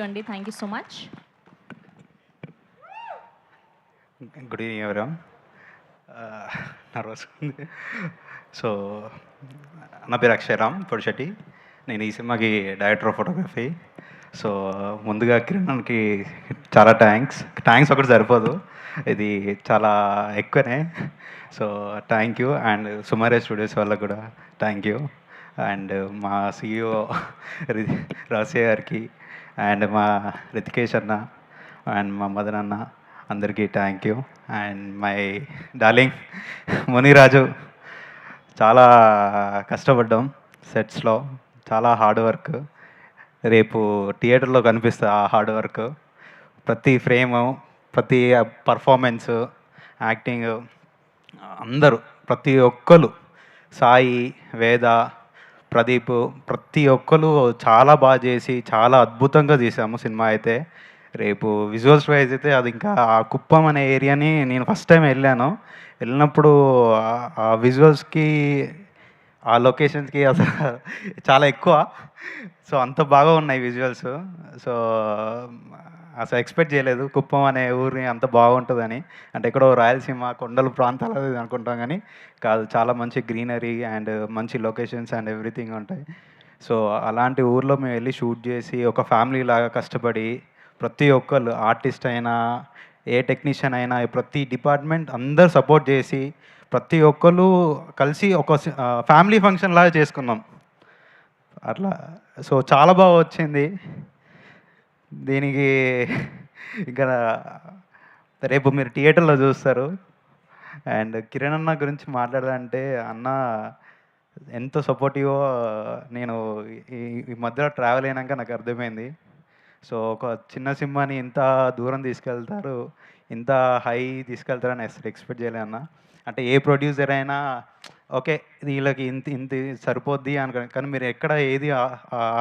అండి. Thank you so much. Good evening ఎవరం. Nervous ఉంది. సో నా పేరు అక్షయరామ్ పొడిశెట్టి. నేను ఈ సినిమాకి డైరెక్టర్ ఆఫ్ ఫోటోగ్రఫీ. సో ముందుగా కిరణ్కి చాలా థ్యాంక్స్ ఒకటి సరిపోదు, ఇది చాలా ఎక్కువనే. So thank you. And Sumare studios వాళ్ళకు కూడా థ్యాంక్ యూ. అండ్ మా సిఇఓ రహస్య గారికి, అండ్ మా రితికేష్ అన్న, అండ్ మా మదన్ అన్న, అందరికీ thank you. And my darling Muniraju, చాలా కష్టపడ్డాం సెట్స్లో, చాలా హార్డ్ వర్క్. రేపు థియేటర్లో కనిపిస్తుంది ఆ హార్డ్ వర్క్. ప్రతి ఫ్రేము, ప్రతి పర్ఫార్మెన్సు, యాక్టింగ్, అందరూ ప్రతి ఒక్కరు, సాయి, వేద, ప్రదీప్, ప్రతి ఒక్కరు చాలా బాగా చేసి చాలా అద్భుతంగా తీసాము సినిమా అయితే. రేపు విజువల్స్ వైజ్ అయితే అది ఇంకా ఆ కుప్పం అనే ఏరియాని నేను ఫస్ట్ టైం వెళ్ళినప్పుడు ఆ విజువల్స్కి, ఆ లొకేషన్స్కి అసలు చాలా ఎక్కువ. సో అంత బాగా ఉన్నాయి విజువల్స్. సో అసలు ఎక్స్పెక్ట్ చేయలేదు కుప్పం అనే ఊరిని అంత బాగుంటుందని. అంటే ఎక్కడో రాయలసీమ కొండల ప్రాంతాలు అనుకుంటాం, కానీ కాదు, చాలా మంచి గ్రీనరీ అండ్ మంచి లొకేషన్స్ అండ్ ఎవ్రీథింగ్ ఉంటాయి. సో అలాంటి ఊర్లో మేము వెళ్ళి షూట్ చేసి ఒక ఫ్యామిలీ లాగా కష్టపడి, ప్రతి ఒక్కళ్ళు ఆర్టిస్ట్ అయినా, ఏ టెక్నీషియన్ అయినా, ప్రతి డిపార్ట్మెంట్ అందరు సపోర్ట్ చేసి ప్రతి ఒక్కళ్ళు కలిసి ఒక ఫ్యామిలీ ఫంక్షన్ లాగా చేసుకున్నాం అట్లా. సో చాలా బాగా వచ్చింది. దీనికి ఇంకా రేపు మీరు థియేటర్లో చూస్తారు. అండ్ కిరణ్ అన్న గురించి మాట్లాడాలంటే, అన్న ఎంతో సపోర్టివో నేను ఈ మధ్యలో ట్రావెల్ అయినాక నాకు అర్థమైంది. సో ఒక చిన్న సినిమాని ఇంత దూరం తీసుకెళ్తారు, ఇంత హై తీసుకెళ్తారని అసలు ఎక్స్పెక్ట్ చేయలే అన్న. అంటే ఏ ప్రొడ్యూసర్ అయినా ఓకే వీళ్ళకి ఇంత ఇంత సరిపోద్ది అనుకో, కానీ మీరు ఎక్కడ ఏది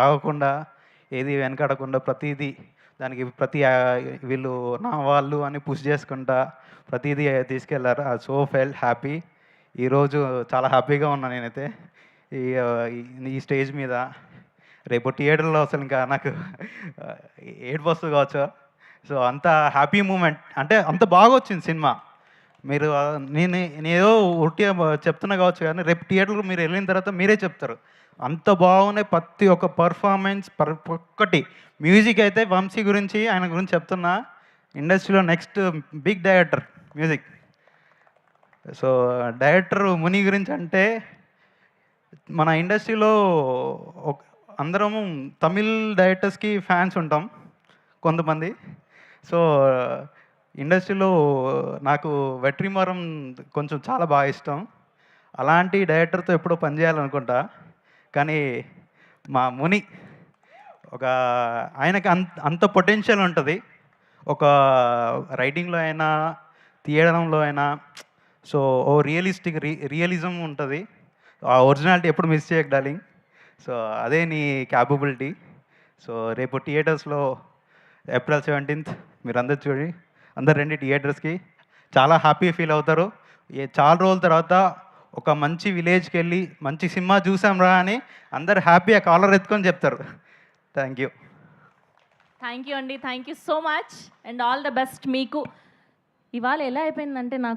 ఆగకుండా, ఏది వెనకాడకుండా ప్రతిదీ దానికి వీళ్ళు నా వాళ్ళు అని పుష్ చేసుకుంటా ప్రతిదీ తీసుకెళ్లారు. అది సో ఫెల్ట్ హ్యాపీ. ఈరోజు చాలా హ్యాపీగా ఉన్నా నేనైతే ఈ ఈ స్టేజ్ మీద. రేపు థియేటర్లో అసలు ఇంకా నాకు ఏడుపు వస్తుంది కావచ్చు. సో అంత హ్యాపీ మూమెంట్, అంటే అంత బాగా వచ్చింది సినిమా. మీరు నేనేదో ఉట్టిగా చెప్తున్నా కావచ్చు, కానీ రేపు థియేటర్లో మీరు వెళ్ళిన తర్వాత మీరే చెప్తారు అంత బాగున్నాయి ప్రతి ఒక్క పర్ఫార్మెన్స్, ఒక్కటి. మ్యూజిక్ అయితే వంశీ గురించి, ఆయన గురించి చెప్తున్నా, ఇండస్ట్రీలో next big director music. So director Muni గురించి అంటే, మన ఇండస్ట్రీలో అందరము తమిళ్ డైరెక్టర్స్కి ఫ్యాన్స్ ఉంటాం కొంతమంది. సో ఇండస్ట్రీలో నాకు వెట్రిమారం కొంచెం చాలా బాగా ఇష్టం. అలాంటి డైరెక్టర్తో ఎప్పుడో పనిచేయాలనుకుంటా, కానీ మా ముని ఆయనకి అంత పొటెన్షియల్ ఉంటుంది, ఒక రైటింగ్లో అయినా తీయడంలో అయినా. సో ఓ రియలిజం ఉంటుంది, ఆ ఒరిజినాలిటీ ఎప్పుడు మిస్ చేయకు డార్లింగ్. సో అదే నీ క్యాపబిలిటీ. సో రేపు థియేటర్స్లో ఏప్రిల్ 17th మీరు అందరు చూడండి, అందరు రండి థియేటర్స్కి. చాలా హ్యాపీ ఫీల్ అవుతారు. చాలా రోజుల తర్వాత ఒక మంచి విలేజ్కి వెళ్ళి మంచి సినిమా చూసాం రా అని అందరు హ్యాపీగా కాలర్ ఎత్తుకొని చెప్తారు. Thank you. థ్యాంక్ యూ అండి. Thank you so much and all the best మీకు. ఇవాళ ఎలా అయిపోయిందంటే నాకు